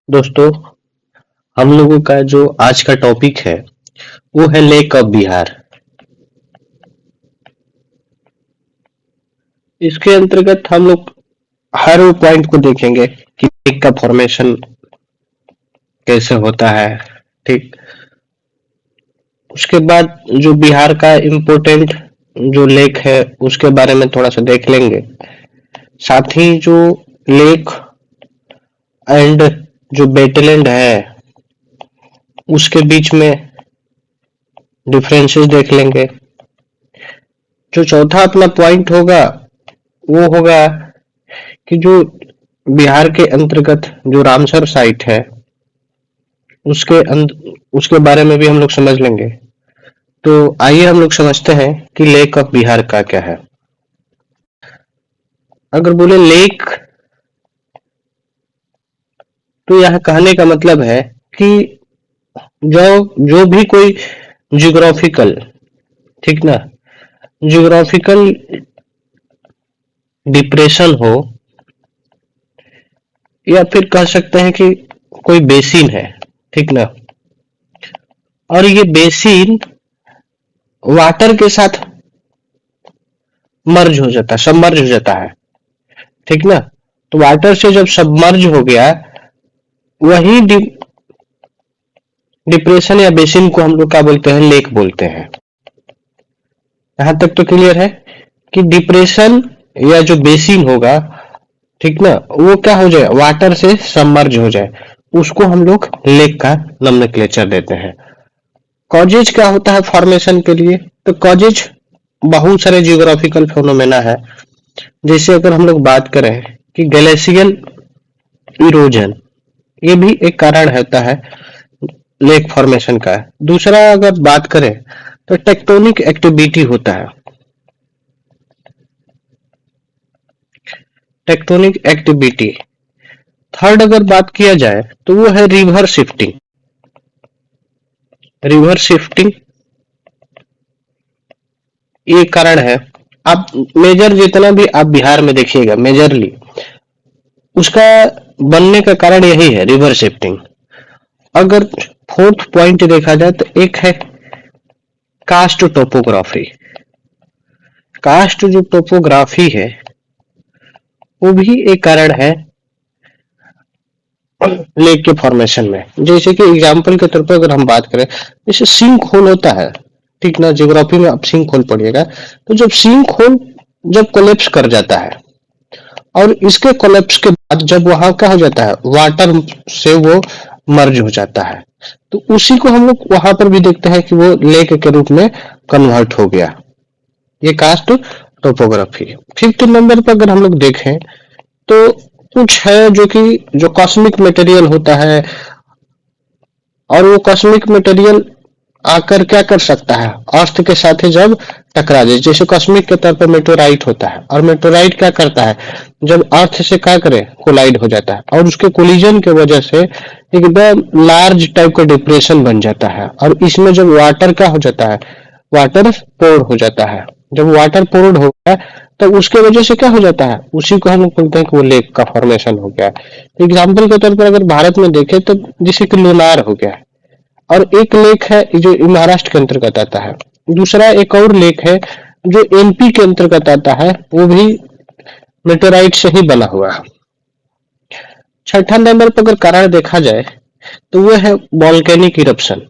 दोस्तों, हम लोगों का जो आज का टॉपिक है वो है लेक ऑफ बिहार। इसके अंतर्गत हम लोग हर वो पॉइंट को देखेंगे कि लेक का फॉर्मेशन कैसे होता है। ठीक, उसके बाद जो बिहार का इम्पोर्टेंट जो लेक है उसके बारे में थोड़ा सा देख लेंगे। साथ ही जो लेक एंड जो बेटलैंड है उसके बीच में डिफरेंसेस देख लेंगे। जो चौथा अपना पॉइंट होगा वो होगा कि जो बिहार के अंतर्गत जो रामसर साइट है उसके बारे में भी हम लोग समझ लेंगे। तो आइए हम लोग समझते हैं कि लेक ऑफ बिहार का क्या है। अगर बोले लेक तो यह कहने का मतलब है कि जो जो भी कोई जियोग्राफिकल, ठीक ना, जियोग्राफिकल डिप्रेशन हो या फिर कह सकते हैं कि कोई बेसिन है, ठीक ना, और ये बेसिन वाटर के साथ मर्ज हो जाता है, सबमर्ज हो जाता है, ठीक ना। तो वाटर से जब सबमर्ज हो गया वही डिप्रेशन या बेसिन को हम लोग क्या बोलते हैं, लेक बोलते हैं। यहां तक तो क्लियर है कि डिप्रेशन या जो बेसिन होगा, ठीक ना, वो क्या हो जाए, वाटर से सबमर्ज हो जाए, उसको हम लोग लेक का नोमेनक्लेचर देते हैं। कॉजेज क्या होता है फॉर्मेशन के लिए, तो कॉजेज बहुत सारे जियोग्राफिकल फिनोमेना है। जैसे अगर हम लोग बात करें कि ग्लेशियल इरोजन, ये भी एक कारण होता है लेक फॉर्मेशन का। दूसरा अगर बात करें तो टेक्टोनिक एक्टिविटी होता है, टेक्टोनिक एक्टिविटी। थर्ड अगर बात किया जाए तो वो है रिवर शिफ्टिंग, रिवर शिफ्टिंग ये कारण है। आप मेजर जितना भी आप बिहार में देखिएगा मेजरली उसका बनने का कारण यही है, रिवर शिफ्टिंग। अगर फोर्थ पॉइंट देखा जाए तो एक है कास्ट टोपोग्राफी। कास्ट जो टोपोग्राफी है वो भी एक कारण है लेक के फॉर्मेशन में। जैसे कि एग्जांपल के तौर पर अगर हम बात करें, जैसे सिंक होल होता है, ठीक ना, ज्योग्राफी में आप सिंक होल पढ़िएगा, तो जब सिंक होल जब कोलेप्स कर जाता है और इसके कोलेप्स के बाद जब वहां क्या हो जाता है, वाटर से वो मर्ज हो जाता है, तो उसी को हम लोग वहां पर भी देखते हैं कि वो लेक के रूप में कन्वर्ट हो गया। ये कास्ट टोपोग्राफी। फिफ्थ नंबर पर अगर हम लोग देखें तो कुछ है जो कि जो कॉस्मिक मटेरियल होता है, और वो कॉस्मिक मटेरियल आकर क्या कर सकता है, अर्थ के साथ ही जब टकरा जाए। जैसे कॉस्मिक के तौर पर मेटोराइट होता है, और मेटोराइट क्या करता है, जब अर्थ से क्या करे, कोलाइड हो जाता है, और उसके कोलिजन की वजह से एकदम लार्ज टाइप का डिप्रेशन बन जाता है, और इसमें जब वाटर क्या हो जाता है, वाटर पोर्ड हो जाता है। जब वाटर पोर्ड हो गया तो उसके वजह से क्या हो जाता है, उसी को हम लोग बोलते हैं कि वो लेक का फॉर्मेशन हो गया। एग्जाम्पल के तौर पर अगर भारत में देखें तो जैसे कि लोनार हो गया, और एक लेक है जो महाराष्ट्र के अंतर्गत आता है। दूसरा एक और लेक है जो एमपी के अंतर्गत आता है, वो भी मेटेराइट से ही बना हुआ है। छठा नंबर पर अगर कारण देखा जाए तो वो है वॉल्केनिक इरप्शन।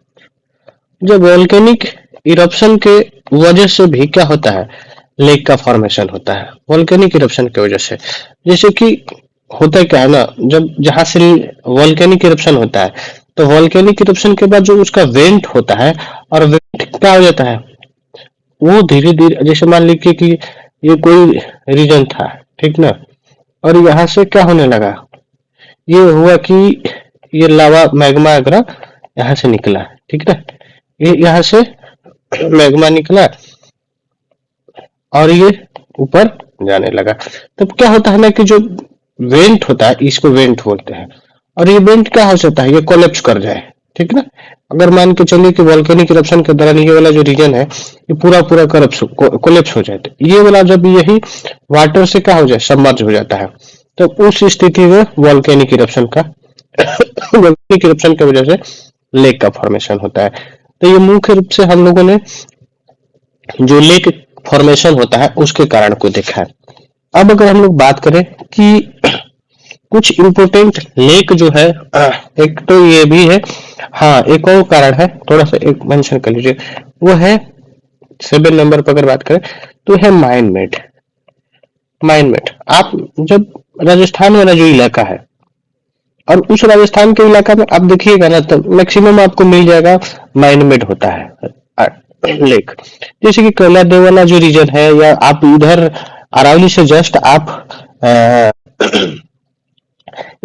जो वॉल्केनिक इरप्शन के वजह से भी क्या होता है, लेक का फॉर्मेशन होता है, वॉल्केनिक इरप्शन की वजह से। जैसे कि होता क्या है ना, जब जहां से वॉल्केनिक इरप्शन होता है तो वॉल्केनिक इरप्शन के बाद जो उसका वेंट होता है, और वेंट क्या हो जाता है, वो धीरे धीरे, जैसे मान लीजिए कि ये कोई रीजन था, ठीक ना, और यहाँ से क्या होने लगा, ये हुआ कि ये लावा मैग्मा वगैरह यहाँ से निकला, ठीक ना, ये यहाँ से मैग्मा निकला और ये ऊपर जाने लगा। तब क्या होता है ना कि जो वेंट होता है, इसको वेंट बोलते हैं, और ये वेंट क्या हो सकता है, ये कोलेप्स कर जाए, ठीक ना। अगर मान के चलिए कि वॉल्केनिक इरप्शन के दौरान ये वाला जो रीजन है ये पूरा पूरा कोलेप्स हो जाए, तो ये वाला जब यही वाटर से क्या हो जाए, सबमर्ज हो जाता है, तो उस स्थिति में वॉल्केनिक इरप्शन का वोल्केनिक इरप्शन की वजह से लेक का फॉर्मेशन होता है। तो ये मुख्य रूप से हम लोगों ने जो लेक फॉर्मेशन होता है उसके कारण को देखा है। अब अगर हम लोग बात करें कि कुछ इम्पोर्टेंट लेक जो है, एक तो ये भी है, हाँ एक और कारण है, थोड़ा सा एक मेंशन कर लीजिए, वो है 7 नंबर पर अगर बात करें तो है माइनमेट। माइनमेट, आप जब राजस्थान वाला जो इलाका है और उस राजस्थान के इलाका में आप देखिएगा ना, तो मैक्सिमम आपको मिल जाएगा माइनमेट होता है लेक। जैसे कि कैला देवाला जो रीजन है, या आप इधर अरावली से जस्ट आप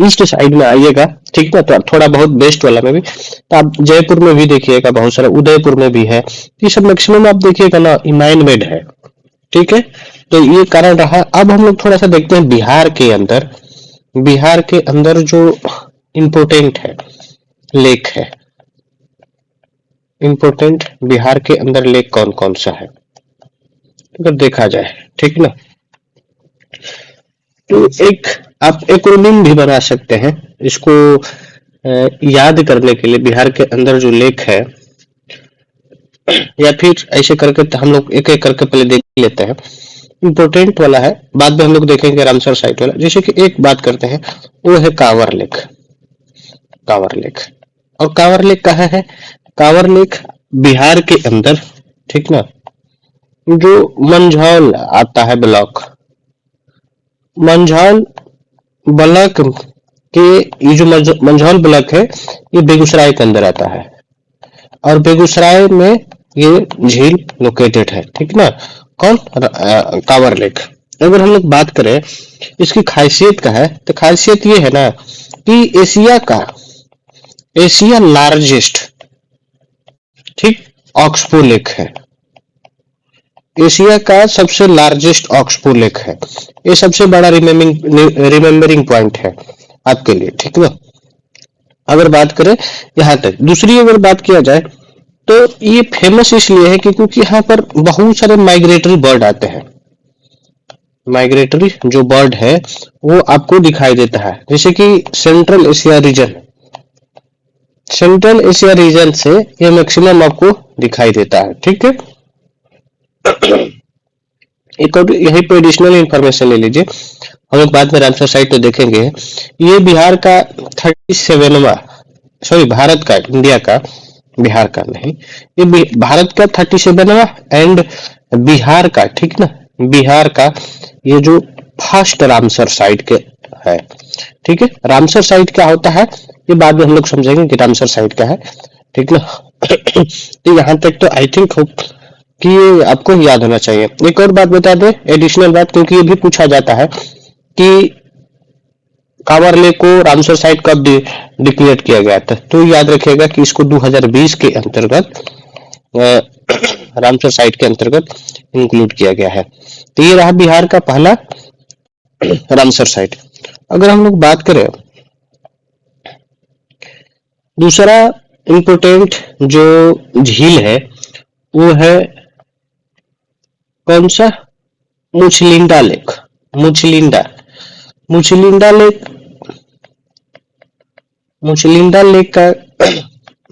ईस्ट साइड में आइएगा, ठीक ना, तो थोड़ा बहुत वेस्ट वाला में भी, तो आप जयपुर में भी देखिएगा, बहुत सारा उदयपुर में भी है, ये सब मैक्सिमम आप देखिएगा ना माइन मेड है, ठीक है। तो ये कारण रहा। अब हम लोग थोड़ा सा देखते हैं बिहार के अंदर, बिहार के अंदर जो इम्पोर्टेंट है लेक है, इम्पोर्टेंट बिहार के अंदर लेक कौन कौन सा है अगर देखा जाए, ठीक ना। तो एक आप एक्रोनिम भी बना सकते हैं इसको याद करने के लिए, बिहार के अंदर जो लेक है, या फिर ऐसे करके हम लोग एक एक करके पहले देख लेते हैं। इम्पोर्टेंट वाला है, बाद में हम लोग देखेंगे रामसर साइट वाला। जैसे कि एक बात करते हैं, वो है कांवर लेक। कांवर लेक, और कांवर लेक कहाँ है? कांवर लेक बिहार के अंदर, ठीक ना, जो मंझौल आता है ब्लॉक, मंझौल ब्लॉक के, ये जो मंझौल ब्लॉक है ये बेगूसराय के अंदर आता है, और बेगूसराय में ये झील लोकेटेड है, ठीक ना। कौन? कांवर लेक। अगर हम लोग बात करें इसकी खासियत का है, तो खासियत ये है ना कि एशिया लार्जेस्ट, ठीक, ऑक्सबो लेक है। एशिया का सबसे लार्जेस्ट ऑक्सबो लेक है। ये सबसे बड़ा रिमेम्बरिंग पॉइंट है आपके लिए, ठीक ना। अगर बात करें यहाँ तक, दूसरी अगर बात किया जाए तो ये फेमस इसलिए है कि क्योंकि यहाँ पर बहुत सारे माइग्रेटरी बर्ड आते हैं। माइग्रेटरी जो बर्ड है वो आपको दिखाई देता है, जैसे कि central Asia region, central Asia region से ये मैक्सिमम आपको दिखाई देता है, ठीक है। एक और यही पे एडिशनल इंफॉर्मेशन ले लीजिए, हम लोग बाद में रामसर साइट तो देखेंगे। ये बिहार का 37वां, सॉरी भारत का, इंडिया का, बिहार का नहीं, ये भारत का 37वां एंड बिहार का, ठीक ना, बिहार का ये जो फर्स्ट रामसर साइट के है, ठीक है। रामसर साइट क्या होता है ये बाद में हम लोग समझेंगे कि रामसर साइट क्या है, ठीक ना। तो यहाँ तक तो आई थिंक कि ये आपको याद होना चाहिए। एक और बात बता दें, एडिशनल बात, क्योंकि ये भी पूछा जाता है कि कांवर लेक को रामसर साइट कब डिक्लेयर किया गया था, तो याद रखिएगा कि इसको 2020 के अंतर्गत रामसर साइट के अंतर्गत इंक्लूड किया गया है। तो ये रहा बिहार का पहला रामसर साइट। अगर हम लोग बात करें दूसरा इंपोर्टेंट जो झील है वो है कौन सा? मुचलिंडा लेक। मुचलिंडा, मुचलिंडा लेक, मुचलिंडा लेक का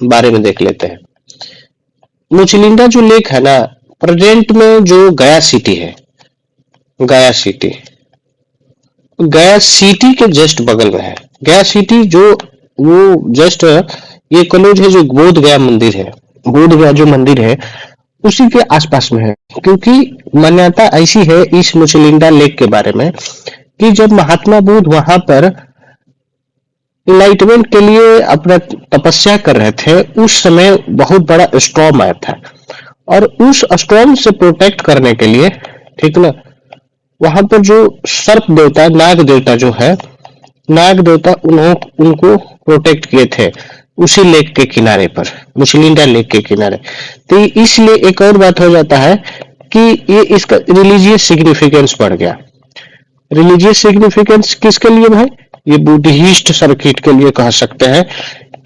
बारे में देख लेते हैं। मुचलिंडा जो लेक है ना, प्रेजेंट में जो गया सिटी है, गया सिटी, गया सिटी के जस्ट बगल में है। गया सिटी जो वो जस्ट ये कॉलेज है जो बोध गया मंदिर है, बोध गया जो मंदिर है उसी के आसपास में है। क्योंकि मान्यता ऐसी है इस मुचलिंडा लेक के बारे में कि जब महात्मा बुद्ध वहां पर इनलाइटमेंट के लिए अपना तपस्या कर रहे थे, उस समय बहुत बड़ा स्टॉर्म आया था, और उस स्टॉर्म से प्रोटेक्ट करने के लिए, ठीक ना, वहां पर जो सर्प देवता, नाग देवता जो है, नाग देवता उनको प्रोटेक्ट किए थे उसी लेक के किनारे पर, मुचलिंडा लेक के किनारे। तो इसलिए एक और बात हो जाता है कि ये इसका रिलीजियस सिग्निफिकेंस बढ़ गया। रिलीजियस सिग्निफिकेंस किसके लिए भाई? ये बुद्धिस्ट सर्किट के लिए कह सकते हैं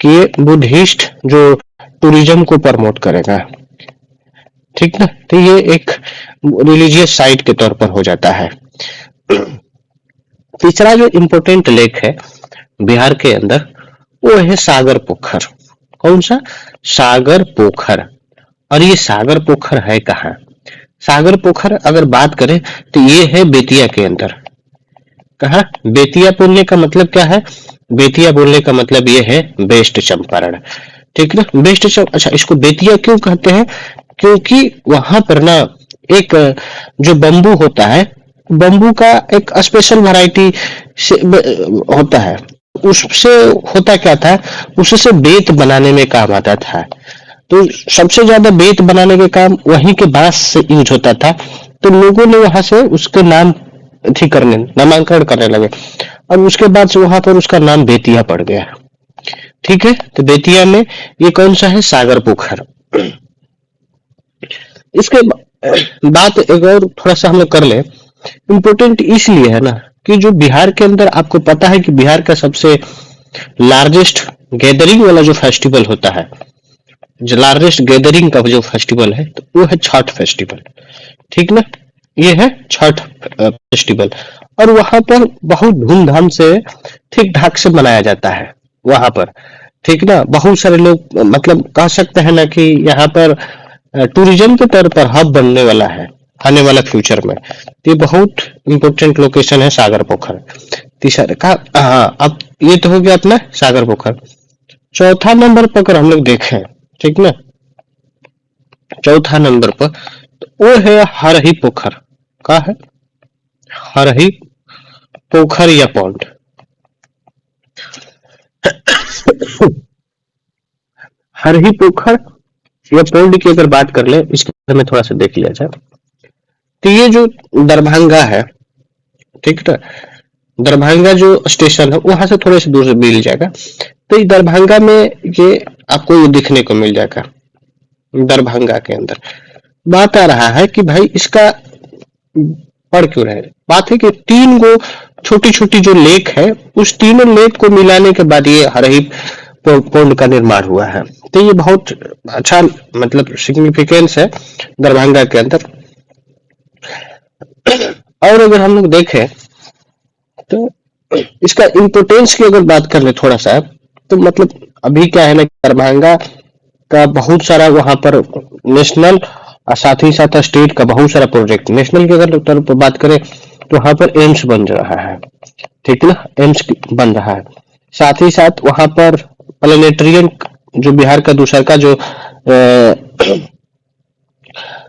कि ये बुद्धिस्ट जो टूरिज्म को प्रमोट करेगा, ठीक ना। तो ये एक रिलीजियस साइट के तौर पर हो जाता है। तीसरा जो इम्पोर्टेंट लेक है बिहार के अंदर वो है सागर पोखर। कौन सा? सागर पोखर। और ये सागर पोखर है कहाँ? सागर पोखर अगर बात करें तो ये है बेतिया के अंदर। कहा? बेतिया बोलने का मतलब क्या है? बेतिया बोलने का मतलब ये है वेस्ट चंपारण। ठीक ना? अच्छा, इसको बेतिया क्यों कहते हैं? क्योंकि वहां पर ना एक जो बम्बू होता है, बम्बू का एक स्पेशल वैरायटी होता है। उससे होता क्या था? उससे बेत बनाने में काम आता था। तो सबसे ज्यादा बेत बनाने के काम वहीं के बांस से यूज होता था। तो लोगों ने वहां से उसके नाम थी करने नामांकन करने लगे, और उसके बाद से वहां पर उसका नाम बेतिया पड़ गया। ठीक है, तो बेतिया में ये कौन सा है? सागर पोखर। इसके बात एक और थोड़ा सा हम लोग कर ले। इम्पोर्टेंट इसलिए है ना कि जो बिहार के अंदर आपको पता है कि बिहार का सबसे लार्जेस्ट गैदरिंग वाला जो फेस्टिवल होता है, जो लार्जेस्ट गैदरिंग का जो फेस्टिवल है, तो वो है छठ फेस्टिवल। ठीक ना? ये है छठ फेस्टिवल। और वहां पर बहुत धूमधाम से ठीक ठाक से मनाया जाता है वहां पर। ठीक ना? बहुत सारे लोग, मतलब कह सकते हैं ना कि यहाँ पर टूरिज्म के तौर पर हब बनने वाला है आने वाला फ्यूचर में। तो ये बहुत इंपॉर्टेंट लोकेशन है सागर पोखर। तीसरा का, हाँ, अब ये तो हो गया अपना सागर पोखर। चौथा नंबर पर अगर हम लोग देखें, ठीक ना, चौथा नंबर पर तो वो है हरही पोखर। का है? हरही पोखर या पॉन्ड। हरही पोखर या पौंड की अगर बात कर ले, इसके बारे में थोड़ा सा देख लिया जाए, तो ये जो दरभंगा है, ठीक है, दरभंगा जो स्टेशन है वहां से थोड़े से दूर से मिल जाएगा। तो ये दरभंगा में ये आपको ये दिखने को मिल जाएगा। दरभंगा के अंदर बात आ रहा है कि भाई इसका पढ़ क्यों रहे? बात है कि तीन गो छोटी छोटी जो लेक है, उस तीनों लेक को मिलाने के बाद ये हरही पौंड का निर्माण हुआ है। तो ये बहुत अच्छा, मतलब सिग्निफिकेंस है दरभंगा के अंदर। और अगर हम लोग देखें तो इसका इम्पोर्टेंस की अगर बात कर ले थोड़ा सा, तो मतलब अभी क्या है ना, दरभंगा का बहुत सारा वहां पर नेशनल और साथ ही साथ स्टेट का बहुत सारा प्रोजेक्ट, नेशनल की अगर तरफ पर बात करें तो वहां पर एम्स बन रहा है। ठीक ना? एम्स बन रहा है। साथ ही साथ वहां पर प्लेनेटेरियम, जो बिहार का दूसरा का जो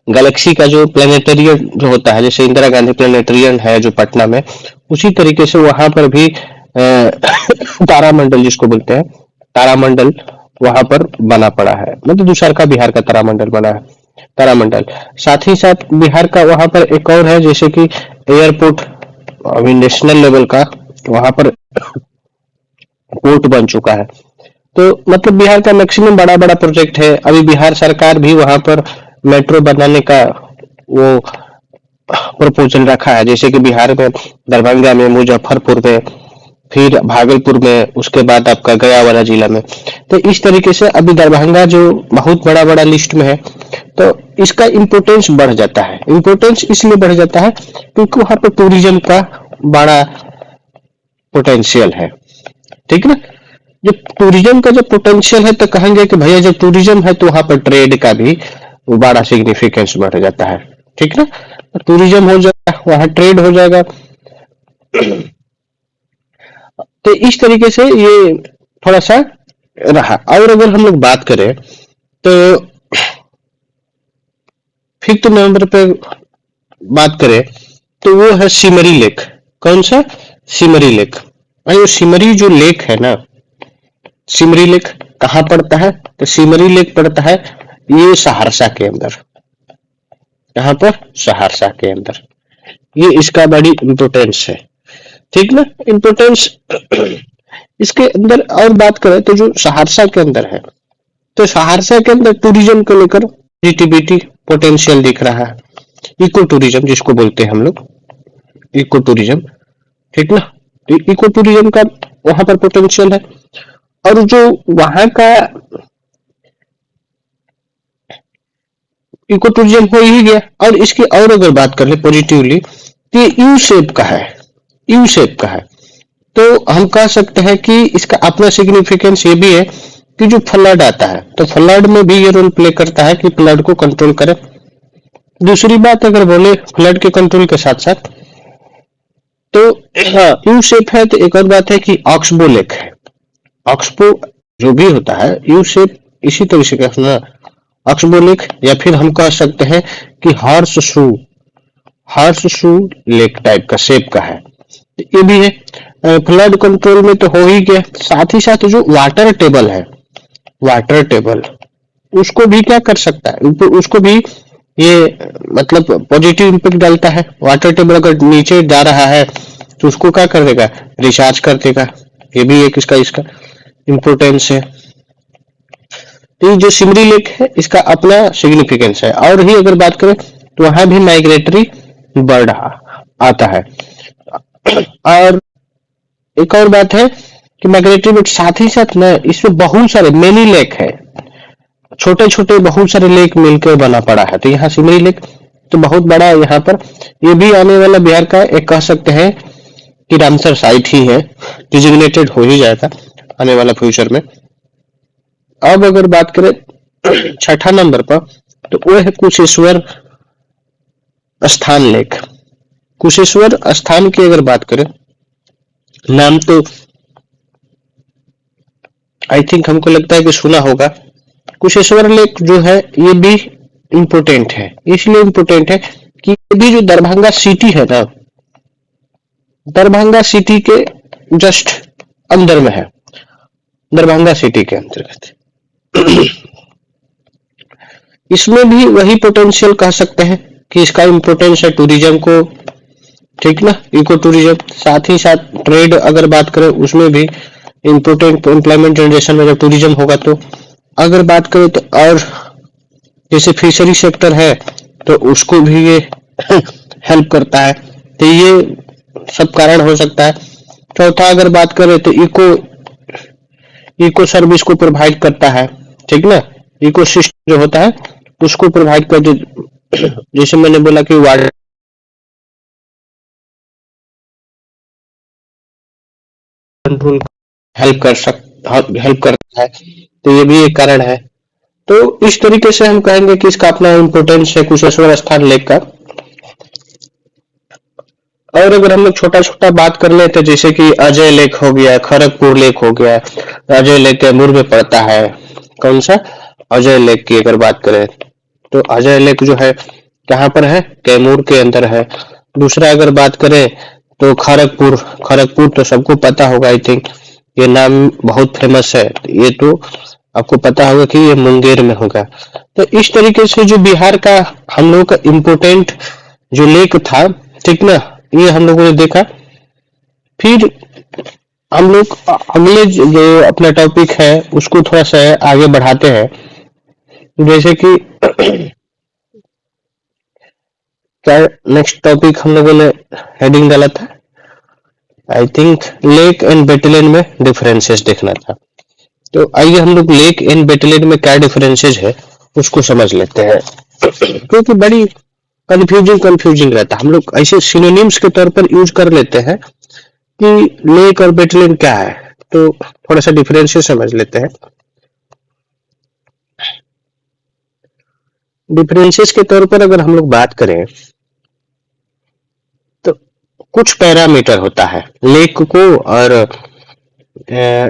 गैलेक्सी का जो प्लेनेटेरियम जो होता है, जैसे इंदिरा गांधी प्लेनेटेरियम है जो पटना में, उसी तरीके से वहां पर भी तारामंडल जिसको बोलते हैं, तारामंडल वहां पर बना पड़ा है। मतलब दूसरा का बिहार का तारामंडल बना है, तारामंडल। साथ ही साथ बिहार का वहां पर एक और है, जैसे कि एयरपोर्ट, अभी नेशनल लेवल का वहां पर पोर्ट बन चुका है। तो मतलब बिहार का मैक्सिमम बड़ा बड़ा प्रोजेक्ट है। अभी बिहार सरकार भी वहां पर मेट्रो बनाने का वो प्रपोजल रखा है, जैसे कि बिहार में दरभंगा में, मुजफ्फरपुर में, फिर भागलपुर में, उसके बाद आपका गया वाला जिला में। तो इस तरीके से अभी दरभंगा जो बहुत बड़ा बड़ा लिस्ट में है, तो इसका इम्पोर्टेंस बढ़ जाता है। इम्पोर्टेंस इसलिए बढ़ जाता है क्योंकि वहां पर टूरिज्म का बड़ा पोटेंशियल है। ठीक ना? जब टूरिज्म का जब पोटेंशियल है तो कहेंगे कि भैया जब टूरिज्म है तो वहां पर ट्रेड का भी बड़ा सिग्निफिकेंस बढ़ जाता है। ठीक ना? टूरिज्म हो जाएगा, वहां ट्रेड हो जाएगा। तो इस तरीके से ये थोड़ा सा रहा। और अगर हम लोग बात करें तो फिफ्थ नंबर पे बात करें तो वो है सिमरी लेक। कौन सा? सिमरी लेक। भाई वो सिमरी जो लेक है ना, सिमरी लेक कहाँ पड़ता है? तो सिमरी लेक पड़ता है ये सहरसा के अंदर। कहाँ पर? सहरसा के अंदर। ये इसका बड़ी इम्पोर्टेंस है। ठीक ना? इम्पोर्टेंस इसके अंदर और बात करें तो जो सहरसा के अंदर है, तो सहरसा के अंदर टूरिज्म को लेकर पॉजिटिविटी पोटेंशियल दिख रहा है। इको टूरिज्म जिसको बोलते हैं हम लोग, इको टूरिज्म। ठीक ना? तो इको टूरिज्म का वहां पर पोटेंशियल है। और जो वहां का इको टूरिज्म हो ही गया, और इसकी और अगर बात कर ले पॉजिटिवली, तो ये यू शेप का है, यू शेप का है। तो हम कह सकते हैं कि इसका अपना सिग्निफिकेंस ये भी है कि जो फ्लड आता है तो फ्लड में भी ये रोल प्ले करता है कि फ्लड को कंट्रोल करे। दूसरी बात अगर बोले फ्लड के कंट्रोल के साथ साथ, तो हाँ यू शेप है, तो एक और बात है कि ऑक्सबो लेक है। ऑक्सबो जो भी होता है यू शेप इसी तरह से कहना, ऑक्सबो लेक, या फिर हम कह सकते हैं कि हॉर्स शू लेक टाइप का शेप का है, ये भी है। फ्लड कंट्रोल में तो हो ही गया, साथ ही साथ जो वाटर टेबल है, वाटर टेबल उसको भी क्या कर सकता है, उसको भी ये मतलब पॉजिटिव इम्पैक्ट डालता है। वाटर टेबल अगर नीचे जा रहा है तो उसको क्या कर देगा, रिचार्ज कर देगा। ये भी एक इसका इसका इम्पोर्टेंस है। तो ये जो सिमरी लेक है इसका अपना सिग्निफिकेंस है। और ही अगर बात करें तो वहां भी माइग्रेटरी बर्ड आता है। और एक और बात है कि माइग्रेटरी बर्ड साथ ही साथ ना इसमें बहुत सारे मेनी लेक है, छोटे छोटे बहुत सारे लेक मिलकर बना पड़ा है। तो यहाँ सिमरी लेक तो बहुत बड़ा है यहाँ पर, ये भी आने वाला बिहार का एक कह सकते हैं कि रामसर साइट ही है, डिजिग्नेटेड हो ही जाएगा आने वाला फ्यूचर में। अब अगर बात करें छठा नंबर पर, तो वो है कुशेश्वर स्थान लेक। कुशेश्वर स्थान की अगर बात करें, नाम तो आई थिंक हमको लगता है कि सुना होगा। कुशेश्वर लेक जो है ये भी इम्पोर्टेंट है, इसलिए इम्पोर्टेंट है कि ये भी जो दरभंगा सिटी है ना, दरभंगा सिटी के जस्ट अंदर में है, दरभंगा सिटी के अंतर्गत। इसमें भी वही पोटेंशियल कह सकते हैं कि इसका इम्पोर्टेंस है टूरिज्म को, ठीक ना, इको टूरिज्म। साथ ही साथ ट्रेड अगर बात करें उसमें भी इम्पोर्टेंट, एम्प्लॉयमेंट जनरेशन में जब टूरिज्म होगा तो। अगर बात करें तो और जैसे फिशरी सेक्टर है तो उसको भी ये हेल्प करता है, तो ये सब कारण हो सकता है। चौथा अगर बात करें तो इको सर्विस को प्रोवाइड करता है, ठीक ना, इको सिस्टम जो होता है उसको प्रोवाइड कर, जैसे मैंने बोला कि वाटर कंट्रोल हेल्प करता है, तो ये भी एक कारण है। तो इस तरीके से हम कहेंगे कि इसका अपना इम्पोर्टेंस है कुशेश्वर स्थान लेक का। और अगर हम लोग छोटा छोटा बात कर लेते, जैसे कि अजय लेक हो गया, खड़गपुर लेक हो गया। अजय लेक कैमूर में पड़ता है। कौन सा अजय लेक की अगर बात करें तो अजय लेक जो है कहाँ पर है, कैमूर के अंदर है। दूसरा अगर बात करें तो खड़गपुर, खड़गपुर तो सबको पता होगा, आई थिंक ये नाम बहुत फेमस है, ये तो आपको पता होगा कि ये मुंगेर में होगा। तो इस तरीके से जो बिहार का हम लोगों का इम्पोर्टेंट जो लेक था, ठीक ना, ये हम लोगों ने देखा। फिर हम लोग अगले जो अपना टॉपिक है उसको थोड़ा सा आगे बढ़ाते हैं। जैसे कि क्या नेक्स्ट टॉपिक हम लोगों ने हेडिंग डाला था, I think lake and wetland में डिफरेंसेस देखना था। तो आइए हम लोग लेक एंड वेटलैंड में क्या डिफरेंसेस है उसको समझ लेते हैं, क्योंकि बड़ी कंफ्यूजिंग रहता है। हम लोग ऐसे सिनोनिम्स के तौर पर यूज कर लेते हैं कि लेक और वेटलैंड क्या है, तो थोड़ा सा डिफरेंसेस समझ लेते हैं। डिफरेंसेस के तौर पर अगर हम लोग बात करें तो कुछ पैरामीटर होता है लेक को और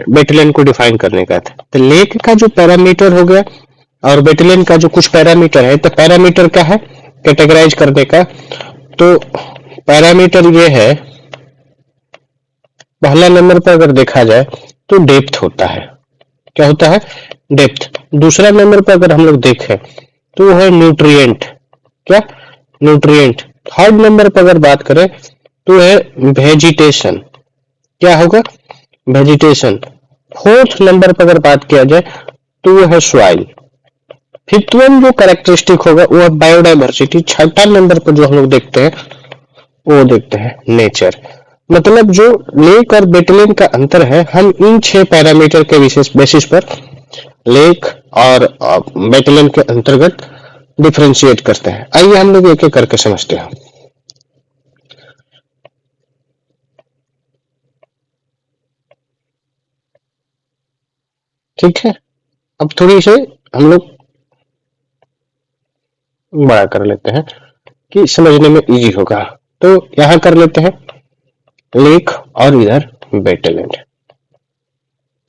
वेटलैंड को डिफाइन करने का। तो लेक का जो पैरामीटर हो गया और वेटलैंड का जो कुछ पैरामीटर है, तो पैरामीटर क्या है कैटेगराइज करने का, तो पैरामीटर ये है, पहला नंबर पर अगर देखा जाए तो डेप्थ होता है। क्या होता है, डेप्थ। दूसरा नंबर पर अगर हम लोग देखें तो वो है न्यूट्रिएंट, क्या, न्यूट्रिएंट। थर्ड नंबर पर अगर बात करें तो है वेजिटेशन, क्या होगा, वेजिटेशन। फोर्थ नंबर पर अगर बात किया जाए तो वो है सॉइल। फिफ्थ वन जो कैरेक्टरिस्टिक होगा वो है बायोडाइवर्सिटी। छठा नंबर पर जो हम लोग देखते हैं वो देखते हैं नेचर। मतलब जो लेक और वेटलैंड का अंतर है, हम इन 6 पैरामीटर के विशेष बेसिस पर लेक और वेटलैंड के अंतर्गत डिफरेंशिएट करते हैं। आइए हम लोग एक एक करके समझते हैं। ठीक है, अब थोड़ी से हम लोग बड़ा कर लेते हैं कि समझने में इजी होगा। तो यहाँ कर लेते हैं लेक और इधर वेटलैंड।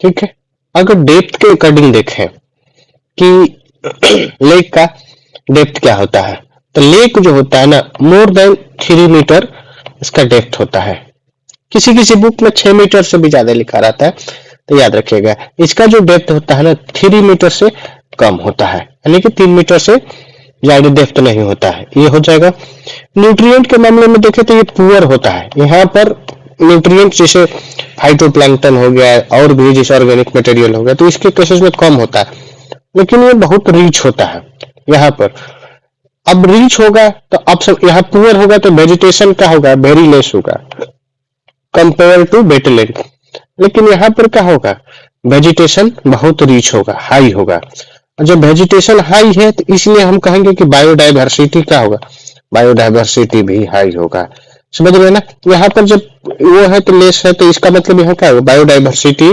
ठीक है, अगर डेप्थ के अकॉर्डिंग देखें कि लेक का डेप्थ क्या होता है, तो लेक जो होता है ना, मोर देन 3 मीटर इसका डेप्थ होता है। किसी किसी बुक में 6 मीटर से भी ज्यादा लिखा रहता है, तो याद रखिएगा इसका जो डेप्थ होता है ना 3 मीटर से कम होता है, यानी कि 3 मीटर से ज्यादा डेप्थ नहीं होता है, ये हो जाएगा। न्यूट्रिएंट के मामले में देखें तो ये पुअर होता है। यहाँ पर न्यूट्रिएंट जैसे फाइटोप्लैंक्टन हो गया और भी जैसे ऑर्गेनिक मटेरियल हो गया, तो इसके केसेस में कम होता है, लेकिन ये बहुत रिच होता है यहाँ पर। अब रिच होगा तो अब सब यहाँ पुअर होगा तो वेजिटेशन क्या होगा, वेरी लेस होगा कंपेयर टू वेटलैंड। लेकिन यहाँ पर क्या होगा, वेजिटेशन बहुत रिच होगा, हाई होगा। और जब वेजिटेशन हाई है तो इसलिए हम कहेंगे कि बायोडाइवर्सिटी क्या होगा, बायोडाइवर्सिटी भी हाई होगा। समझ रहे हैं ना, यहाँ पर जब वो है तो लेस है, तो इसका मतलब यहाँ क्या होगा, बायोडाइवर्सिटी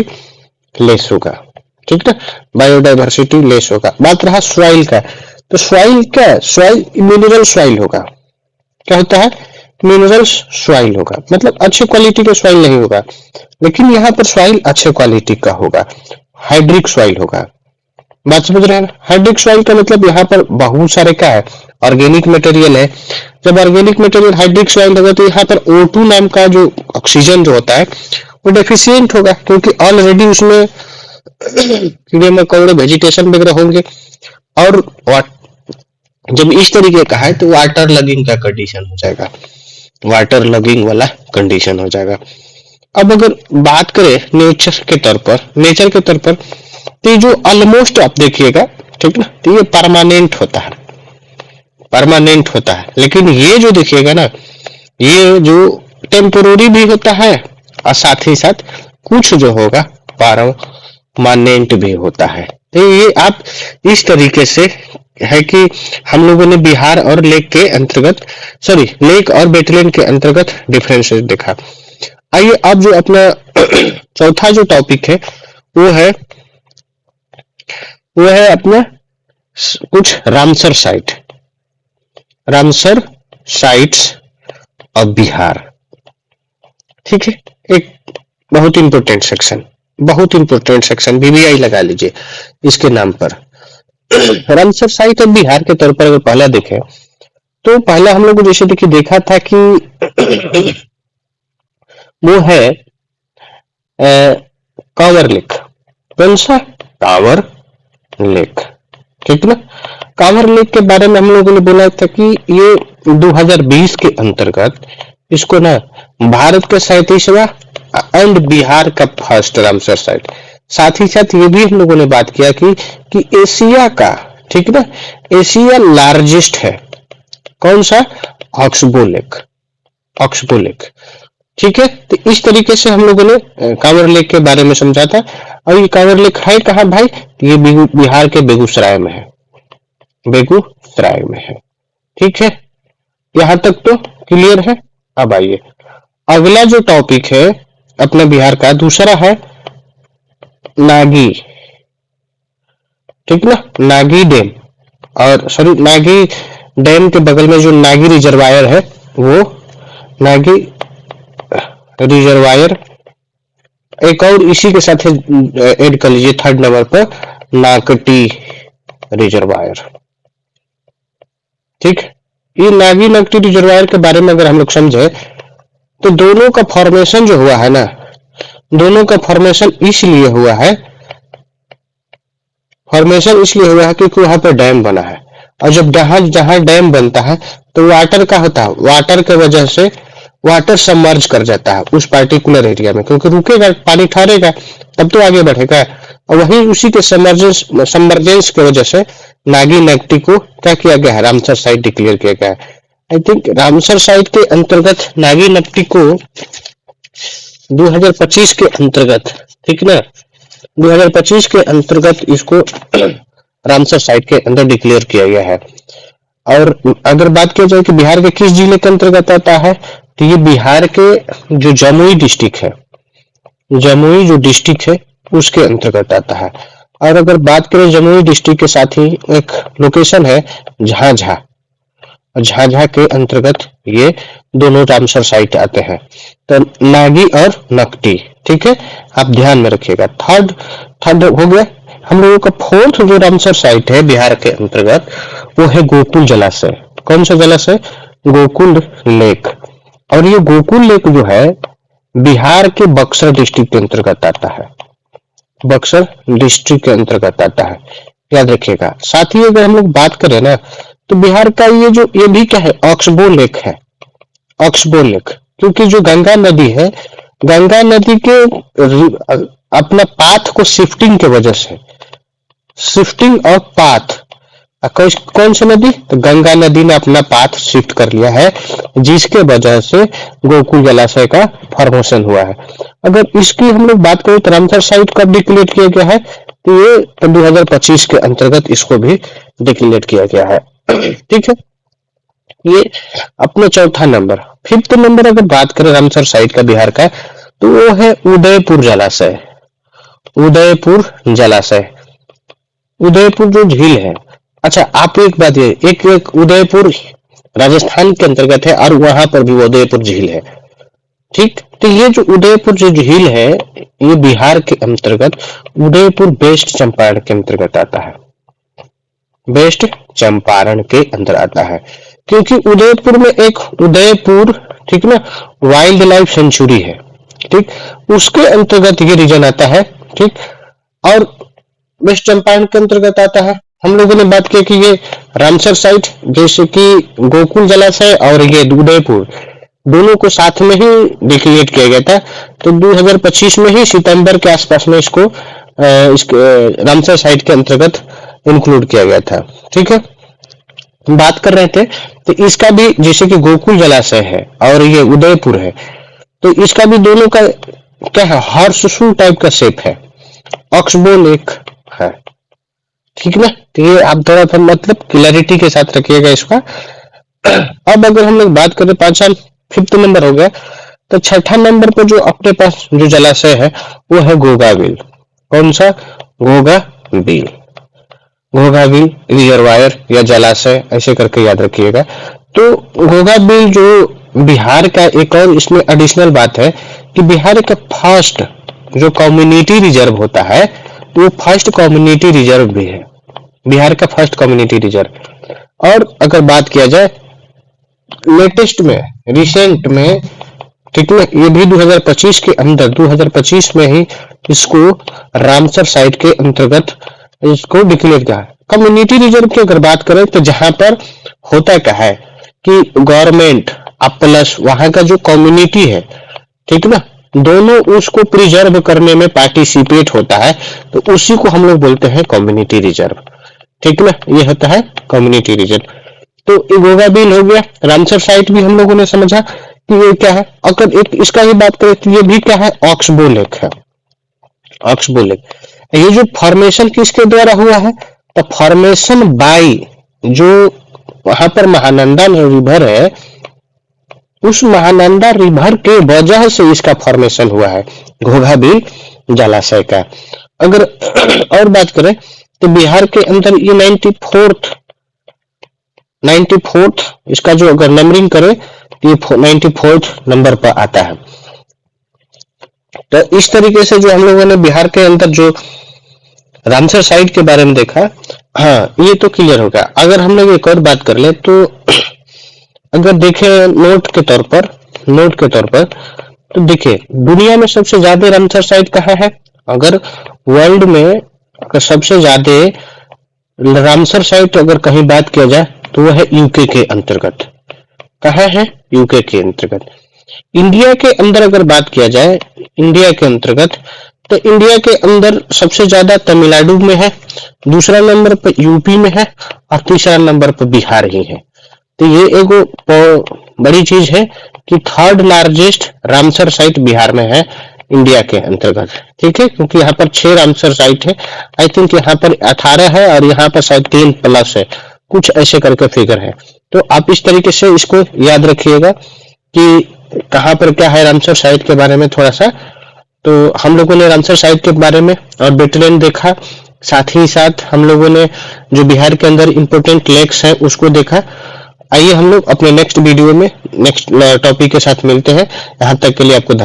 लेस होगा। ठीक है, बायोडाइवर्सिटी लेस होगा। बात रहा सॉइल का, तो सॉइल क्या है, सॉइल मिनरल सॉइल होगा। क्या होता है, मिनरल्स सॉइल होगा, मतलब अच्छे क्वालिटी का सॉइल नहीं होगा, लेकिन यहाँ पर सॉइल अच्छे क्वालिटी का होगा, हाइड्रिक सॉइल होगा। बात समझ रहे हैं, हाइड्रिक सॉइल का मतलब यहाँ पर बहुत सारे क्या है, ऑर्गेनिक मटेरियल है। जब ऑर्गेनिक मटेरियल हाइड्रिक सॉइल होगा तो यहाँ पर O2 नाम का जो ऑक्सीजन जो होता है वो डेफिशिएंट होगा, क्योंकि ऑलरेडी उसमें कीड़े मकोड़े वेजिटेशन वगैरह होंगे। और जब इस तरीके का है तो वाटर लगिंग का कंडीशन हो जाएगा, वाटर लगिंग वाला कंडीशन हो जाएगा। अब अगर बात करें नेचर के तौर पर, नेचर के तौर पर तो ये जो ऑलमोस्ट आप देखिएगा, ठीक ना, तो ये परमानेंट होता है, परमानेंट होता है। लेकिन ये जो देखिएगा ना, ये जो टेम्पोररी भी होता है और साथ ही साथ कुछ जो होगा परमानेंट भी होता है। तो ये आप इस तरीके से है कि हम लोगों ने बिहार और लेक के अंतर्गत, सॉरी लेक और वेटलैंड के अंतर्गत डिफरेंसेस देखा। आइए अब जो अपना चौथा जो टॉपिक है वो है अपना कुछ Ramsar site, Ramsar sites of Bihar. ठीक है, एक बहुत इंपॉर्टेंट सेक्शन, बहुत इंपॉर्टेंट सेक्शन, बीबीआई लगा लीजिए इसके नाम पर। रामसर साइट ऑफ बिहार के तौर पर अगर पहला देखें तो पहला हम लोग जैसे देखा था कि वो है कांवर लेक। कौन सा, कांवर लेक। ठीक ना, कांवर लेक के बारे में हम लोगों ने बोला था कि ये 2020 के अंतर्गत इसको ना भारत का 37वां एंड बिहार का फर्स्ट रामसर साइट। साथ ही साथ ये भी हम लोगों ने बात किया कि एशिया का, ठीक ना, एशिया लार्जेस्ट है कौन सा, ऑक्सबो लेक, ऑक्सबो लेक। ठीक है, तो इस तरीके से हम लोगों ने कांवर लेक के बारे में समझा था। और ये कांवर लेक है कहाँ भाई, ये बिहार के बेगूसराय में है, बेगूसराय में है। ठीक है, यहाँ तक तो क्लियर है। अब आइए अगला जो टॉपिक है अपना बिहार का, दूसरा है नागी। ठीक ना, नागी डैम, और सॉरी नागी डैम के बगल में जो नागी रिजर्वायर है वो नागी रिजर्वायर। एक और इसी के साथ ऐड कर लीजिए थर्ड नंबर पर, नाकटी रिजर्वायर। ठीक, ये नागी नकटी रिजर्वायर के बारे में अगर हम लोग समझे तो दोनों का फॉर्मेशन जो हुआ है ना, दोनों का फॉर्मेशन इसलिए हुआ है, फॉर्मेशन इसलिए हुआ है क्योंकि वहां पर डैम बना है। और जब जहां डैम बनता है तो वाटर का होता है, वाटर के वजह से वाटर सबमर्ज कर जाता है उस पार्टिकुलर एरिया में, क्योंकि रुकेगा, पानी ठहरेगा तब तो आगे बढ़ेगा। और वही उसी के सबमर्जेंस की वजह से नागी नकटी को क्या किया गया है, रामसर साइट डिक्लेयर किया गया है। आई थिंक रामसर साइट के अंतर्गत नागी नकटी को 2025 के अंतर्गत, ठीक ना, 2025 के अंतर्गत इसको रामसर साइट के अंदर डिक्लेयर किया गया है। और अगर बात किया जाए कि बिहार के किस जिले के अंतर्गत आता है, तो ये बिहार के जो जमुई डिस्ट्रिक्ट है, जमुई जो डिस्ट्रिक्ट है उसके अंतर्गत आता है। और अगर बात करें जमुई डिस्ट्रिक्ट के साथ ही एक लोकेशन है झाझा, झाझा के अंतर्गत ये दोनों रामसर साइट आते हैं। तो नागी और नकटी, ठीक है, आप ध्यान में रखिएगा। थर्ड थर्ड हो गया हम लोगों का। फोर्थ जो रामसर साइट है बिहार के अंतर्गत वो है गोकुल जलाशय। कौन सा जलाशय? गोकुल लेक। और ये गोकुल लेक जो है बिहार के बक्सर डिस्ट्रिक्ट के अंतर्गत आता है, बक्सर डिस्ट्रिक्ट के अंतर्गत आता है, याद रखिएगा। साथ ही अगर हम लोग बात करें ना तो बिहार का ये भी क्या है, ऑक्सबो लेक है, ऑक्सबो लेक। क्योंकि जो गंगा नदी है, गंगा नदी के अपना पाथ को शिफ्टिंग के वजह से, शिफ्टिंग ऑफ पाथ, कौन सी नदी? तो गंगा नदी ने अपना पाथ शिफ्ट कर लिया है, जिसके वजह से गोकुल जलाशय का फॉर्मेशन हुआ है। अगर इसकी हम लोग बात करें तो रामसर साइट कब डिक्लेयर किया गया है? तो ये 2025 के अंतर्गत इसको भी डिक्लेयर किया गया है। ठीक है, ये अपना चौथा नंबर। फिफ्थ नंबर अगर बात करें रामसर साइट का बिहार का, तो वो है उदयपुर जलाशय। उदयपुर जलाशय, उदयपुर जो झील है। अच्छा, आप एक बात, ये एक उदयपुर राजस्थान के अंतर्गत है और वहां पर भी उदयपुर झील है, ठीक। तो ये जो उदयपुर जो झील है ये बिहार के अंतर्गत उदयपुर वेस्ट चंपारण के अंतर्गत आता है, वेस्ट चंपारण के अंदर आता है। क्योंकि उदयपुर में एक उदयपुर, ठीक ना, वाइल्ड लाइफ सेंचुरी है, ठीक, उसके अंतर्गत ये रीजन आता है, ठीक। और वेस्ट चंपारण के अंतर्गत आता है। हम लोगों ने बात की कि ये रामसर साइट, जैसे कि गोकुल जलाशय और ये उदयपुर, दोनों को साथ में ही डिक्लेयर किया गया था। तो 2025 में ही सितंबर के आसपास में इसको रामसर साइट के अंतर्गत इंक्लूड किया गया था, ठीक है। बात कर रहे थे तो इसका भी, जैसे कि गोकुल जलाशय है और ये उदयपुर है, तो इसका भी दोनों का क्या है, हॉर्सशू टाइप का शेप है, ऑक्सबो लेक है, ठीक ना। तो ये आप थोड़ा सा मतलब क्लैरिटी के साथ रखिएगा इसका। अब अगर हम लोग बात करें पांचवा, फिफ्थ नंबर हो गया, तो छठा नंबर पर जो अपने पास जो जलाशय है वो है गोगा बिल। कौन सा? गोगा बिल, घोघा बिल रिजर्वायर या जलाशय, ऐसे करके याद रखिएगा। तो घोघा बिल जो बिहार का, एक और इसमें एडिशनल बात है कि बिहार का फर्स्ट जो कम्युनिटी रिजर्व होता है, तो वो फर्स्ट कम्युनिटी रिजर्व भी है, बिहार का फर्स्ट कम्युनिटी रिजर्व। और अगर बात किया जाए लेटेस्ट में, रिसेंट में, ठीक है, ये भी 2025 के अंदर, 2025 में ही इसको रामसर साइट के अंतर्गत इसको डिक्लेयर किया है। कम्युनिटी रिजर्व की अगर बात करें तो जहां पर होता क्या है कि गवर्नमेंट प्लस वहां का जो कम्युनिटी है, ठीक ना, दोनों उसको प्रिजर्व करने में पार्टिसिपेट होता है, तो उसी को हम लोग बोलते हैं कम्युनिटी रिजर्व, ठीक ना। ये होता है कम्युनिटी रिजर्व। तो गोगा बिल हो गया, रामसर साइट भी हम लोगों ने समझा कि ये क्या है। अगर एक इसका ही बात करें तो ये भी क्या है, ऑक्सबो लेक है, ऑक्सबो लेक। ये जो फॉर्मेशन किसके द्वारा हुआ है? तो फॉर्मेशन बाई जो वहां पर महानंदा रिवर है, उस महानंदा रिवर के वजह से इसका फॉर्मेशन हुआ है, घोघा बिल जलाशय का। अगर और बात करें तो बिहार के अंदर ये 94th इसका जो अगर नंबरिंग करें तो ये 94th नंबर पर आता है। तो इस तरीके से जो हम लोगों ने बिहार के अंदर जो रामसर साइट के बारे में देखा, हाँ ये तो क्लियर होगा। अगर हम लोग एक और बात कर ले तो अगर देखें नोट के तौर पर, तो देखिए दुनिया में सबसे ज्यादा रामसर साइट कहाँ है? अगर वर्ल्ड में सबसे ज्यादा रामसर साइट अगर कहीं बात किया जाए तो वह है यूके के अंतर्गत। कहाँ है? यूके के अंतर्गत। इंडिया के अंदर अगर बात किया जाए, इंडिया के अंतर्गत, तो इंडिया के अंदर सबसे ज्यादा तमिलनाडु में है, दूसरा नंबर पर यूपी में है और तीसरा नंबर पर बिहार ही है। तो ये एक बड़ी चीज है कि third largest Ramsar site Bihar में है इंडिया के अंतर्गत, ठीक है। क्योंकि यहाँ पर 6 रामसर साइट है, आई थिंक यहाँ पर 18 है और यहाँ पर शायद 3 प्लस है, कुछ ऐसे करके फिगर है। तो आप इस तरीके से इसको याद रखिएगा कि कहाँ पर क्या है रामसर साइट के बारे में थोड़ा सा। तो हम लोगों ने रामसर साइट के बारे में और वेटलैंड देखा, साथ ही साथ हम लोगों ने जो बिहार के अंदर इम्पोर्टेंट लेक्स है उसको देखा। आइए हम लोग अपने नेक्स्ट वीडियो में नेक्स्ट टॉपिक के साथ मिलते हैं। यहाँ तक के लिए आपको धन्यवाद।